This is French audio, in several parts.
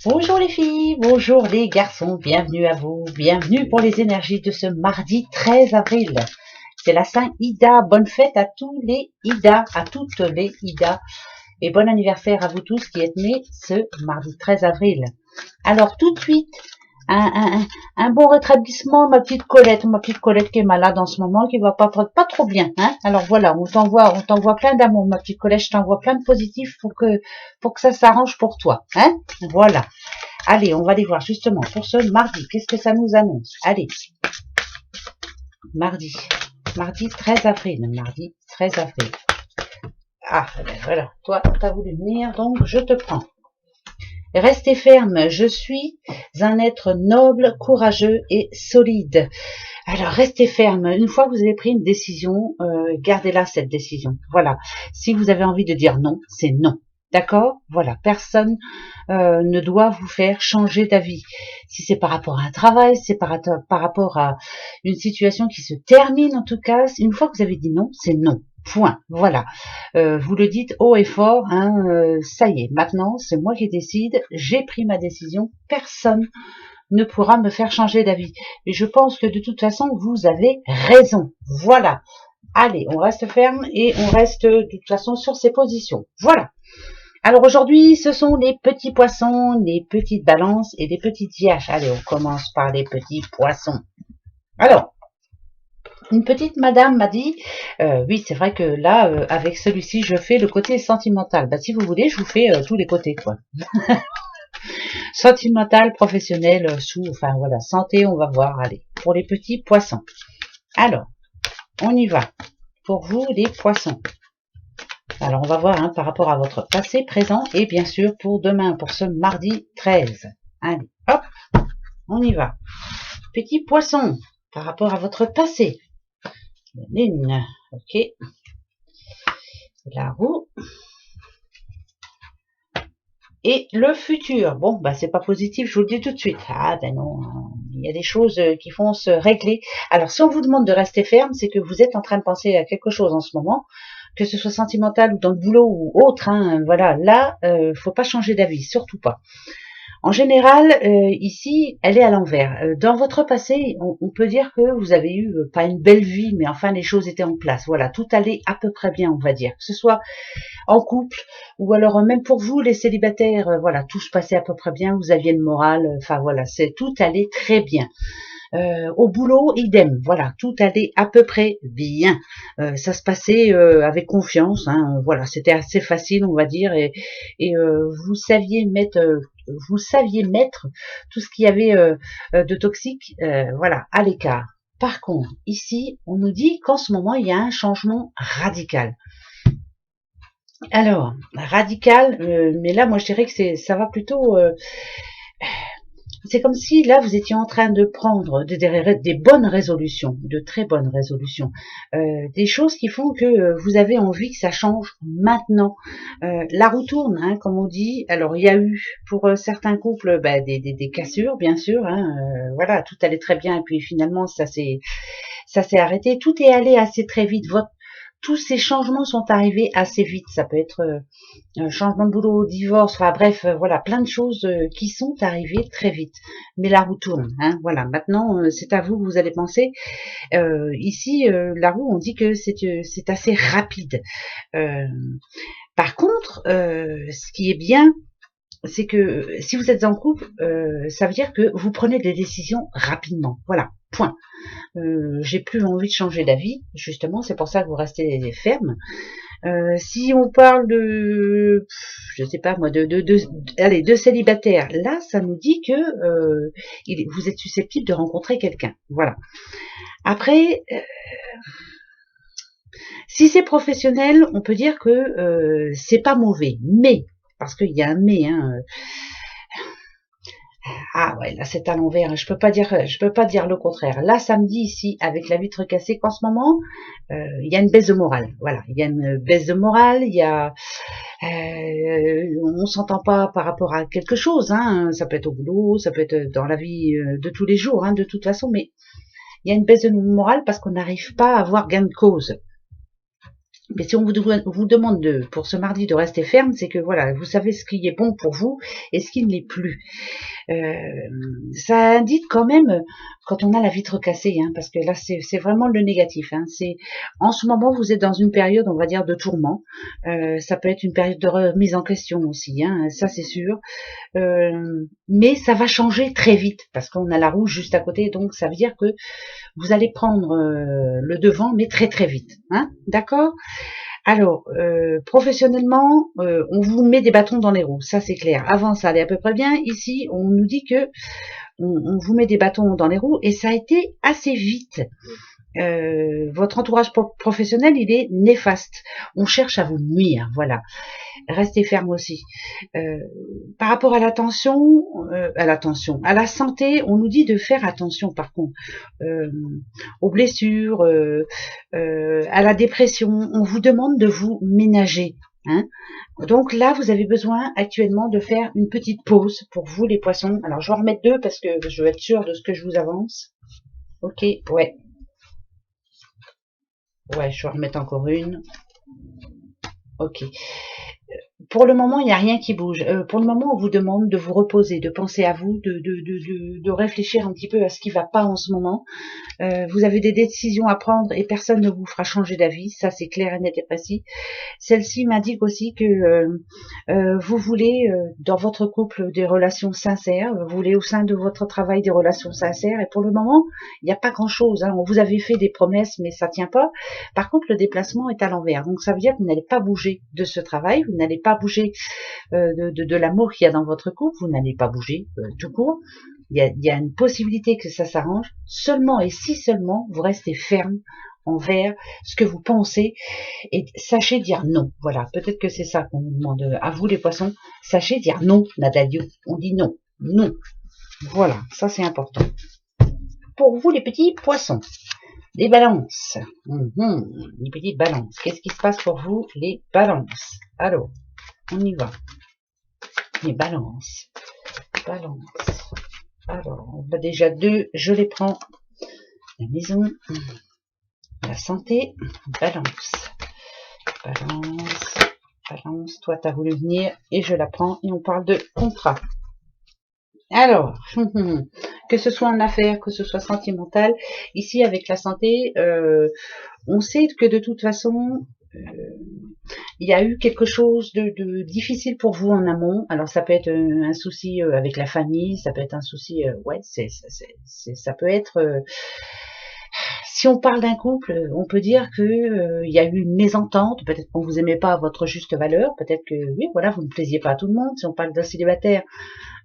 Bonjour les filles, bonjour les garçons, bienvenue à vous, bienvenue pour les énergies de ce mardi 13 avril. C'est la Saint Ida, bonne fête à tous les Ida, à toutes les Ida, et bon anniversaire à vous tous qui êtes nés ce mardi 13 avril. Alors tout de suite, un bon rétablissement, ma petite Colette qui est malade en ce moment, qui va pas trop bien, hein. Alors voilà, on t'envoie plein d'amour, ma petite Colette, je t'envoie plein de positifs pour que ça s'arrange pour toi, hein. Voilà. Allez, on va aller voir justement pour ce mardi, qu'est-ce que ça nous annonce? Allez, mardi 13 avril, mardi 13 avril. Ah, ben voilà, toi, t'as voulu venir, donc je te prends. Restez ferme, je suis un être noble, courageux et solide. Alors, restez ferme. Une fois que vous avez pris une décision, gardez-la, cette décision. Voilà. Si vous avez envie de dire non, c'est non. D'accord? Voilà. Personne ne doit vous faire changer d'avis. Si c'est par rapport à un travail, si c'est par rapport à une situation qui se termine, en tout cas, une fois que vous avez dit non, c'est non. Point. Voilà. Vous le dites haut et fort, hein, ça y est, maintenant, c'est moi qui décide, j'ai pris ma décision, personne ne pourra me faire changer d'avis. Et je pense que de toute façon, vous avez raison. Voilà. Allez, on reste ferme et on reste de toute façon sur ses positions. Voilà. Alors aujourd'hui, ce sont les petits poissons, les petites balances et les petites vierges. Allez, on commence par les petits poissons. Alors, une petite madame m'a dit, oui, c'est vrai que là, avec celui-ci, je fais le côté sentimental. Bah, si vous voulez, je vous fais tous les côtés, quoi. Sentimental, professionnel, enfin voilà, santé, on va voir. Allez, pour les petits poissons. Alors, on y va. Pour vous, les poissons. Alors, on va voir hein, par rapport à votre passé, présent et bien sûr pour demain, pour ce mardi 13. Allez, hop, on y va. Petits poissons, par rapport à votre passé. Lune, ok. La roue. Et le futur. Bon, bah c'est pas positif, je vous le dis tout de suite. Ah ben non, il y a des choses qui vont se régler. Alors, si on vous demande de rester ferme, c'est que vous êtes en train de penser à quelque chose en ce moment, que ce soit sentimental ou dans le boulot ou autre. Hein, voilà, là, faut pas changer d'avis, surtout pas. En général, ici, elle est à l'envers. Dans votre passé, on peut dire que vous avez eu pas une belle vie, mais enfin les choses étaient en place. Voilà, tout allait à peu près bien, on va dire. Que ce soit en couple ou alors même pour vous les célibataires, voilà, tout se passait à peu près bien. Vous aviez le moral. Enfin voilà, c'est tout allait très bien. Au boulot, idem, voilà, tout allait à peu près bien. Ça se passait avec confiance, hein, voilà, c'était assez facile, on va dire, et vous saviez mettre tout ce qu'il y avait de toxique, voilà, à l'écart. Par contre, ici, on nous dit qu'en ce moment, il y a un changement radical. Alors, radical, mais là, moi, je dirais que ça va plutôt. C'est comme si là vous étiez en train de prendre des bonnes résolutions, de très bonnes résolutions, des choses qui font que vous avez envie que ça change maintenant. La roue tourne, hein, comme on dit. Alors il y a eu pour certains couples des cassures, bien sûr. Hein, voilà, tout allait très bien et puis finalement ça s'est arrêté. Tout est allé assez très vite. Tous ces changements sont arrivés assez vite. Ça peut être un changement de boulot, divorce, enfin bref, voilà, plein de choses qui sont arrivées très vite. Mais la roue tourne, hein, voilà. Maintenant, c'est à vous que vous allez penser. Ici, la roue, on dit que c'est assez rapide. Par contre, ce qui est bien, c'est que si vous êtes en couple, ça veut dire que vous prenez des décisions rapidement. Voilà, point. J'ai plus envie de changer d'avis, justement, c'est pour ça que vous restez ferme. Si on parle de, je sais pas moi, de célibataire, là, ça nous dit que vous êtes susceptible de rencontrer quelqu'un. Voilà. Après, si c'est professionnel, on peut dire que c'est pas mauvais, mais parce qu'il y a un mais, hein. Ah ouais, là c'est à l'envers. Je peux pas dire le contraire. Là, ça me dit ici, avec la vitre cassée, qu'en ce moment, il y a une baisse de morale. Voilà, il y a une baisse de morale. Il y a, on s'entend pas par rapport à quelque chose. Hein. Ça peut être au boulot, ça peut être dans la vie de tous les jours, hein, de toute façon. Mais il y a une baisse de morale parce qu'on n'arrive pas à avoir gain de cause. Mais si on vous demande pour ce mardi de rester ferme, c'est que voilà, vous savez ce qui est bon pour vous et ce qui ne l'est plus. Ça indique quand même quand on a la vitre cassée, hein, parce que là c'est vraiment le négatif. Hein, c'est en ce moment vous êtes dans une période, on va dire, de tourment. Ça peut être une période de remise en question aussi, hein, ça c'est sûr. Mais ça va changer très vite parce qu'on a la roue juste à côté, donc ça veut dire que vous allez prendre le devant, mais très très vite. Hein, d'accord? Alors, professionnellement, on vous met des bâtons dans les roues, ça c'est clair. Avant, ça allait à peu près bien. Ici, on nous dit que on vous met des bâtons dans les roues et ça a été assez vite. Votre entourage professionnel, il est néfaste. On cherche à vous nuire, voilà. Restez ferme aussi. Par rapport à l'attention, à la santé, on nous dit de faire attention par contre aux blessures, à la dépression. On vous demande de vous ménager. Hein. Donc là, vous avez besoin actuellement de faire une petite pause pour vous les poissons. Alors je vais en remettre deux parce que je veux être sûre de ce que je vous avance. Ok, ouais. Ouais, je vais en remettre encore une. Ok. Pour le moment, il n'y a rien qui bouge. Pour le moment, on vous demande de vous reposer, de penser à vous, de réfléchir un petit peu à ce qui ne va pas en ce moment. Vous avez des décisions à prendre et personne ne vous fera changer d'avis. Ça, c'est clair et net et précis. Celle-ci m'indique aussi que vous voulez, dans votre couple, des relations sincères. Vous voulez au sein de votre travail des relations sincères. Et pour le moment, il n'y a pas grand-chose. Hein. On vous avait fait des promesses, mais ça ne tient pas. Par contre, le déplacement est à l'envers. Donc, ça veut dire que vous n'allez pas bouger de ce travail. Vous n'allez pas bouger de l'amour qu'il y a dans votre couple. Vous n'allez pas bouger tout court. Il y a une possibilité que ça s'arrange. Seulement et si seulement vous restez ferme envers ce que vous pensez et sachez dire non. Voilà, peut-être que c'est ça qu'on vous demande à vous les poissons. Sachez dire non, Nadadio. On dit non, non. Voilà, ça c'est important. Pour vous les petits poissons, les balances. Les petites balances. Qu'est-ce qui se passe pour vous les balances? Alors, on y va. Les balances. Balance. Alors, on va déjà deux, je les prends. La maison, la santé, balance. Balance, balance, toi t'as voulu venir et je la prends et on parle de contrat. Alors, que ce soit en affaires, que ce soit sentimental, ici avec la santé, on sait que de toute façon, il y a eu quelque chose de difficile pour vous en amont. Alors ça peut être un souci avec la famille, ça peut être un souci, ouais, ça peut être. Si on parle d'un couple, on peut dire que il y a eu une mésentente. Peut-être qu'on vous aimait pas à votre juste valeur. Peut-être que oui, voilà, vous ne plaisiez pas à tout le monde. Si on parle d'un célibataire,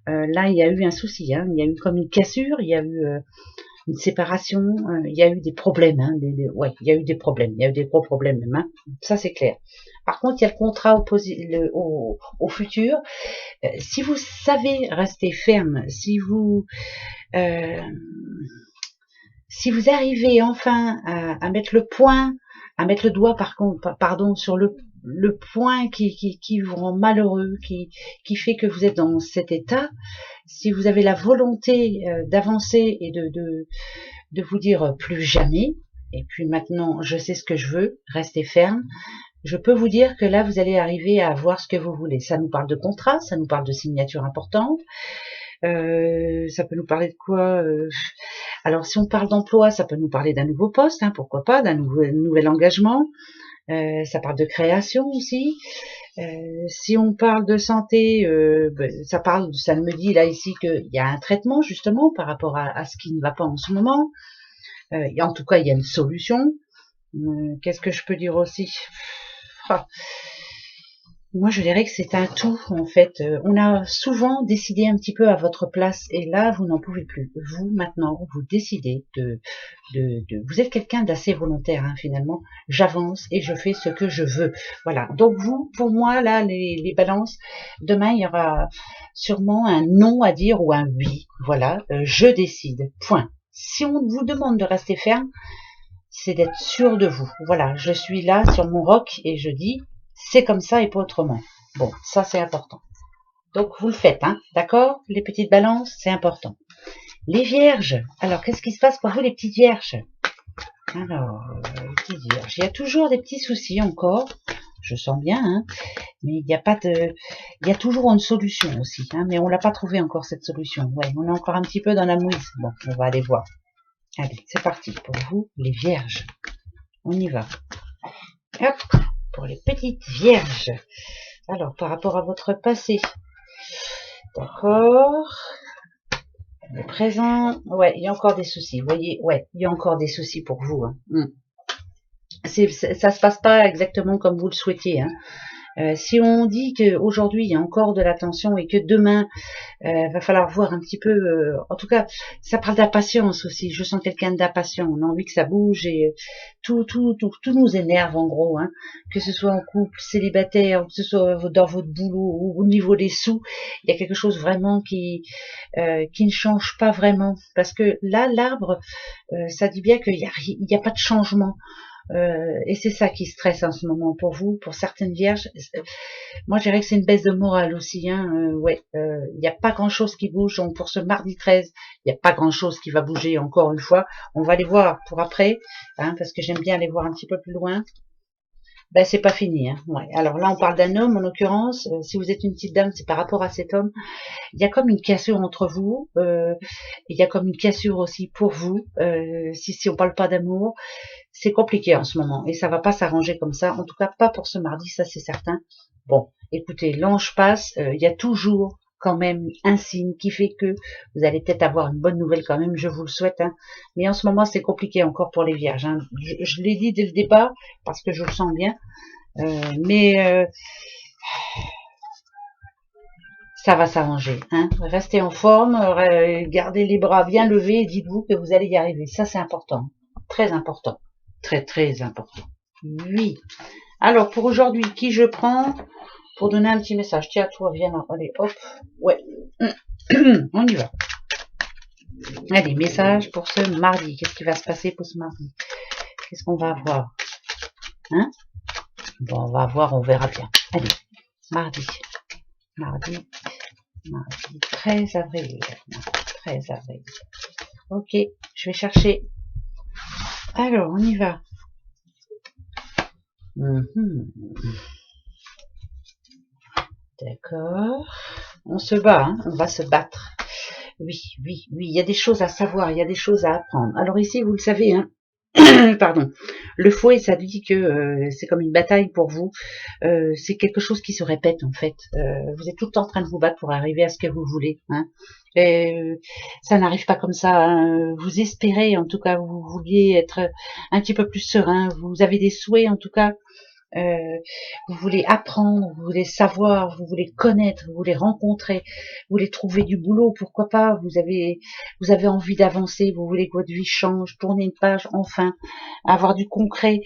là il y a eu un souci. Hein, il y a eu comme une cassure. Il y a eu une séparation, il y a eu des problèmes, hein, ouais, il y a eu des problèmes, il y a eu des gros problèmes même, hein, ça c'est clair. Par contre, il y a le contrat au futur. Si vous savez rester ferme, si vous arrivez enfin à mettre le point, à mettre le doigt pardon, sur le point qui vous rend malheureux, qui fait que vous êtes dans cet état, si vous avez la volonté d'avancer et de vous dire plus jamais, et puis maintenant je sais ce que je veux, restez ferme, je peux vous dire que là vous allez arriver à avoir ce que vous voulez. Ça nous parle de contrat, ça nous parle de signature importante, ça peut nous parler de quoi alors si on parle d'emploi, ça peut nous parler d'un nouveau poste, hein, pourquoi pas, d'un nouvel engagement, ça parle de création aussi. Si on parle de santé, ça me dit là ici qu'il y a un traitement justement par rapport à ce qui ne va pas en ce moment. Et en tout cas, il y a une solution. Qu'est-ce que je peux dire aussi? Moi, je dirais que c'est un tout, en fait. On a souvent décidé un petit peu à votre place, et là, vous n'en pouvez plus. Vous, maintenant, vous décidez vous êtes quelqu'un d'assez volontaire, hein, finalement. J'avance et je fais ce que je veux. Voilà. Donc, vous, pour moi, là, les balances, demain, il y aura sûrement un non à dire ou un oui. Voilà. Je décide. Point. Si on vous demande de rester ferme, c'est d'être sûr de vous. Voilà. Je suis là sur mon roc et je dis, c'est comme ça et pas autrement. Bon, ça c'est important. Donc vous le faites, hein, d'accord? Les petites balances, c'est important. Les vierges, alors qu'est-ce qui se passe pour vous les petites vierges? Alors, qui Vierge, il y a toujours des petits soucis encore, je sens bien, hein, mais il n'y a pas de, il y a toujours une solution aussi, hein, mais on l'a pas trouvé encore cette solution. Ouais, on est encore un petit peu dans la mouise. Bon, on va aller voir. Allez, c'est parti pour vous, les Vierges. On y va. Hop, pour les petites Vierges. Alors, par rapport à votre passé, d'accord. Le présent, ouais, il y a encore des soucis. Vous voyez, ouais, il y a encore des soucis pour vous. Hein. Ça se passe pas exactement comme vous le souhaitiez. Hein. Si on dit qu'aujourd'hui il y a encore de la tension et que demain va falloir voir un petit peu, en tout cas ça parle d'impatience aussi, je sens quelqu'un d'impatient, on a envie que ça bouge et tout nous énerve en gros, hein. Que ce soit en couple, célibataire, que ce soit dans votre boulot ou au niveau des sous, il y a quelque chose vraiment qui ne change pas vraiment, parce que là l'arbre ça dit bien qu'il y a pas de changement. Et c'est ça qui stresse en ce moment pour vous, pour certaines vierges. Moi, je dirais que c'est une baisse de morale aussi. Hein. Ouais, il n'y a pas grand-chose qui bouge. Donc, pour ce mardi 13, il n'y a pas grand-chose qui va bouger encore une fois. On va les voir pour après, hein, parce que j'aime bien aller voir un petit peu plus loin. Ben, c'est pas fini. Hein. Ouais. Alors là, on parle d'un homme, en l'occurrence. Si vous êtes une petite dame, c'est par rapport à cet homme. Il y a comme une cassure entre vous. Il y a comme une cassure aussi pour vous. Si on parle pas d'amour, c'est compliqué en ce moment et ça va pas s'arranger comme ça, en tout cas pas pour ce mardi, ça c'est certain. Bon, écoutez, l'ange passe, il y a toujours quand même un signe qui fait que vous allez peut-être avoir une bonne nouvelle quand même, je vous le souhaite, hein. Mais en ce moment c'est compliqué encore pour les vierges, hein. Je l'ai dit dès le départ parce que je le sens bien, mais ça va s'arranger, hein. Restez en forme, gardez les bras bien levés et dites-vous que vous allez y arriver, ça c'est important, très important. Très très important. Oui. Alors pour aujourd'hui, qui je prends pour donner un petit message? Tiens, toi, viens là. Allez, hop. Ouais. On y va. Allez, message pour ce mardi. Qu'est-ce qui va se passer pour ce mardi? Qu'est-ce qu'on va avoir? Hein? Bon, on va voir, on verra bien. Allez, mardi. Mardi 13 avril. 13 avril. Ok, je vais chercher. Alors, on y va. D'accord. On se bat, hein, on va se battre. Oui, oui, oui, il y a des choses à savoir, il y a des choses à apprendre. Alors ici, vous le savez, hein, pardon, le fouet, ça dit que c'est comme une bataille pour vous. C'est quelque chose qui se répète en fait. Vous êtes tout le temps en train de vous battre pour arriver à ce que vous voulez. Hein. Ça n'arrive pas comme ça. Hein. Vous espérez, en tout cas, vous vouliez être un petit peu plus serein. Vous avez des souhaits, en tout cas. Vous voulez apprendre, vous voulez savoir, vous voulez connaître, vous voulez rencontrer, vous voulez trouver du boulot, pourquoi pas, vous avez envie d'avancer, vous voulez que votre vie change, tourner une page, enfin, avoir du concret.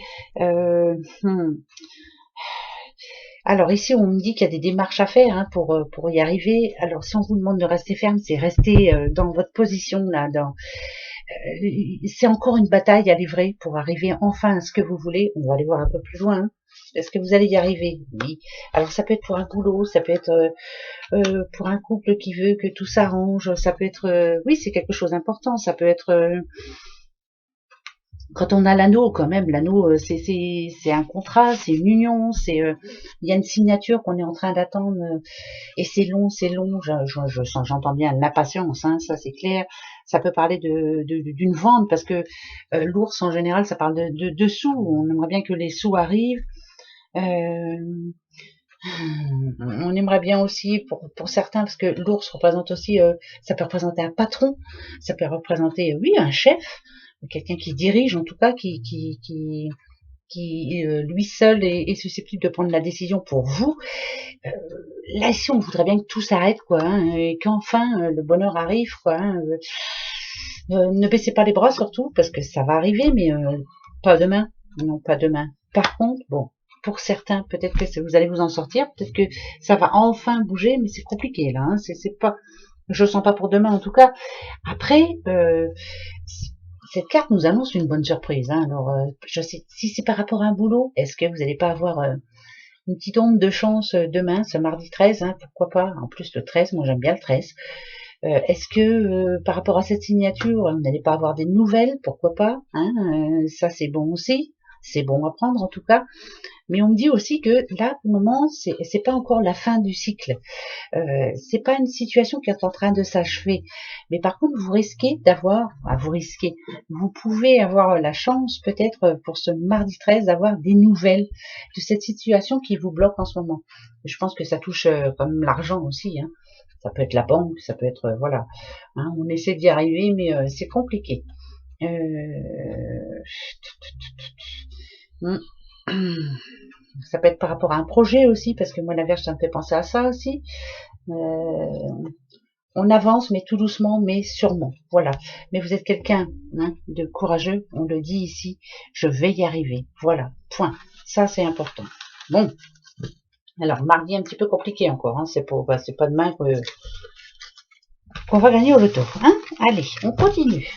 Alors ici, on me dit qu'il y a des démarches à faire, hein, pour y arriver. Alors si on vous demande de rester ferme, c'est rester dans votre position là, c'est encore une bataille à livrer pour arriver enfin à ce que vous voulez. On va aller voir un peu plus loin. Hein. Est-ce que vous allez y arriver? Oui. Alors ça peut être pour un boulot, ça peut être pour un couple qui veut que tout s'arrange, ça peut être, oui, c'est quelque chose d'important, ça peut être quand on a l'anneau, quand même, l'anneau, c'est un contrat, c'est une union, c'est il y a une signature qu'on est en train d'attendre et c'est long, j'entends bien l'impatience, hein, ça c'est clair. Ça peut parler d'une vente parce que l'ours en général, ça parle de sous. On aimerait bien que les sous arrivent. On aimerait bien aussi pour certains, parce que l'ours représente aussi, ça peut représenter un patron, ça peut représenter, oui, un chef, quelqu'un qui dirige, en tout cas, qui lui seul est susceptible de prendre la décision pour vous. Là, ici, on voudrait bien que tout s'arrête, quoi, hein, et qu'enfin le bonheur arrive, quoi. Hein, ne baissez pas les bras surtout, parce que ça va arriver, mais pas demain. Non, pas demain. Par contre, bon, pour certains, peut-être que vous allez vous en sortir, peut-être que ça va enfin bouger, mais c'est compliqué là. Hein, c'est pas, je sens pas pour demain en tout cas. Après, cette carte nous annonce une bonne surprise. Hein, alors, je sais, si c'est par rapport à un boulot, est-ce que vous n'allez pas avoir une petite onde de chance demain, ce mardi 13, hein, pourquoi pas. En plus, le 13, moi j'aime bien le 13. Est-ce que par rapport à cette signature, vous n'allez pas avoir des nouvelles? Pourquoi pas, hein, ça c'est bon aussi, c'est bon à prendre en tout cas. Mais on me dit aussi que là, pour le moment, c'est pas encore la fin du cycle. C'est pas une situation qui est en train de s'achever. Mais par contre, vous risquez d'avoir, vous pouvez avoir la chance peut-être pour ce mardi 13 d'avoir des nouvelles de cette situation qui vous bloque en ce moment. Je pense que ça touche quand même l'argent aussi, hein. Ça peut être la banque, ça peut être, voilà. Hein, on essaie d'y arriver, mais c'est compliqué. Ça peut être par rapport à un projet aussi, parce que moi la Vierge, ça me fait penser à ça aussi. On avance, mais tout doucement, mais sûrement. Voilà. Mais vous êtes quelqu'un, hein, de courageux, on le dit ici, je vais y arriver. Voilà, point. Ça, c'est important. Bon. Alors, mardi un petit peu compliqué encore, hein. C'est pas demain qu'on va gagner au loto, hein. Allez, on continue.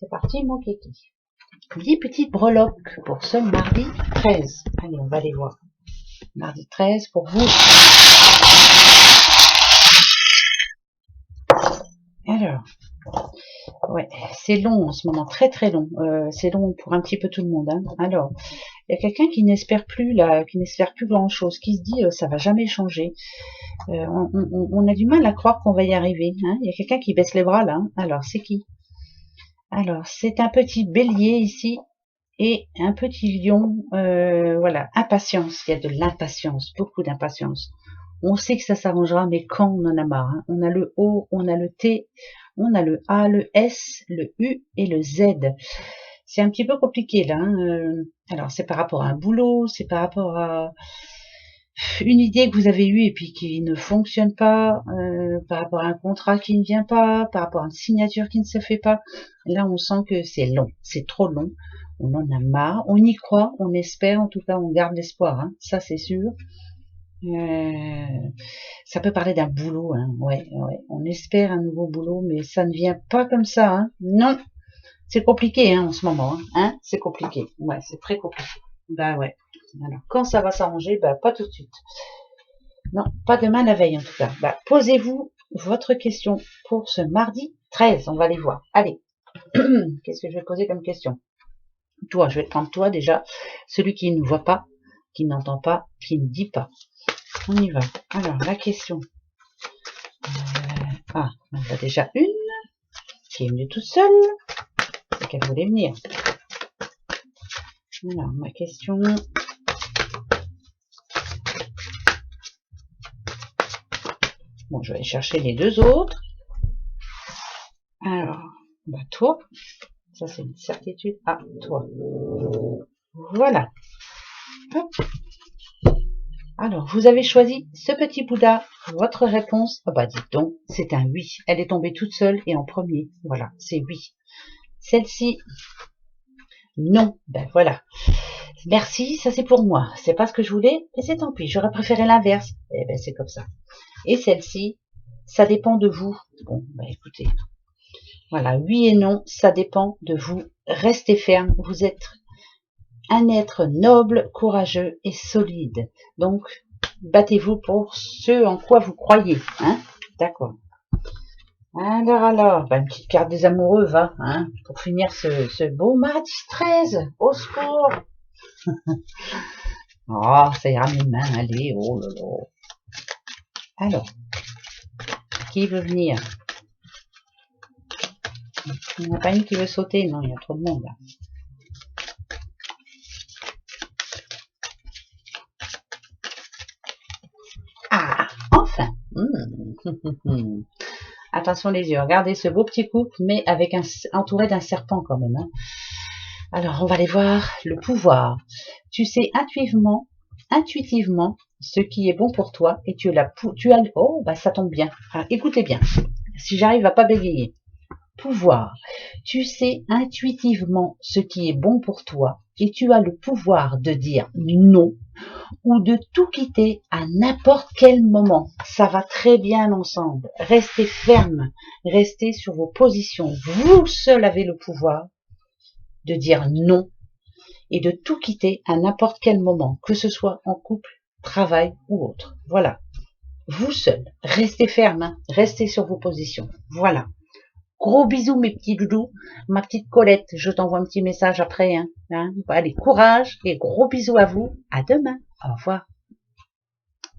C'est parti, mon kiki. 10 petites breloques pour ce mardi 13. Allez, on va les voir. Mardi 13 pour vous. Alors, ouais, c'est long en ce moment, très très long. C'est long pour un petit peu tout le monde, hein. Alors, il y a quelqu'un qui n'espère plus là, qui n'espère plus grand chose, qui se dit ça va jamais changer. On a du mal à croire qu'on va y arriver, hein. Il y a quelqu'un qui baisse les bras là, hein. Alors, c'est qui? Alors, c'est un petit bélier ici et un petit lion. Voilà, impatience. Il y a de l'impatience, beaucoup d'impatience. On sait que ça s'arrangera, mais quand on en a marre, hein. On a le O, on a le T, on a le A, le S, le U et le Z. C'est un petit peu compliqué là, hein. Alors, c'est par rapport à un boulot, c'est par rapport à une idée que vous avez eue et puis qui ne fonctionne pas, par rapport à un contrat qui ne vient pas, par rapport à une signature qui ne se fait pas. Là, on sent que c'est long, c'est trop long. On en a marre, on y croit, on espère, en tout cas, on garde l'espoir, hein. Ça c'est sûr. Ça peut parler d'un boulot, hein. Ouais, on espère un nouveau boulot, mais ça ne vient pas comme ça, hein. Non, c'est compliqué, hein, en ce moment, hein. C'est compliqué, ouais, c'est très compliqué. Bah ouais. Alors, quand ça va s'arranger, bah pas tout de suite. Non, pas demain la veille en tout cas. Bah, posez-vous votre question pour ce mardi 13, on va les voir. Allez, qu'est-ce que je vais poser comme question? Toi, je vais te prendre toi déjà, celui qui ne voit pas, qui n'entend pas, qui ne dit pas. On y va. Alors, la question. On a déjà une qui est venue toute seule. C'est qu'elle voulait venir. Alors, ma question. Bon, je vais aller chercher les deux autres. Alors, bah toi, ça c'est une certitude. Ah, toi. Voilà. Hop. Alors, vous avez choisi ce petit Bouddha. Votre réponse, ah bah dites donc, c'est un oui. Elle est tombée toute seule et en premier. Voilà, c'est oui. Celle-ci, non. Ben voilà. Merci, ça c'est pour moi. C'est pas ce que je voulais, mais c'est tant pis. J'aurais préféré l'inverse. Eh ben c'est comme ça. Et celle-ci, ça dépend de vous. Bon, bah écoutez. Voilà, oui et non, ça dépend de vous. Restez ferme. Vous êtes un être noble, courageux et solide. Donc, battez-vous pour ce en quoi vous croyez. Hein? D'accord. Alors, bah, une petite carte des amoureux, va, hein, pour finir ce beau mardi 13. Au secours. Oh, ça ira mes mains, allez, oh là là. Alors, qui veut venir? Il n'y en a pas une qui veut sauter, non, il y a trop de monde là. Ah, enfin. Attention les yeux, regardez ce beau petit couple, mais avec entouré d'un serpent quand même, hein. Alors, on va aller voir le pouvoir. Tu sais intuitivement, ce qui est bon pour toi et oh, bah ça tombe bien. Alors, écoutez bien, si j'arrive à pas bégayer. Pouvoir. Tu sais intuitivement ce qui est bon pour toi et tu as le pouvoir de dire non ou de tout quitter à n'importe quel moment. Ça va très bien ensemble. Restez ferme, restez sur vos positions. Vous seul avez le pouvoir de dire non et de tout quitter à n'importe quel moment, que ce soit en couple, travail ou autre. Voilà. vous seul. Restez ferme, hein. Restez sur vos positions. Voilà. Gros bisous mes petits doudous, ma petite Colette, je t'envoie un petit message après. Hein. Allez, courage et gros bisous à vous. À demain. Au revoir.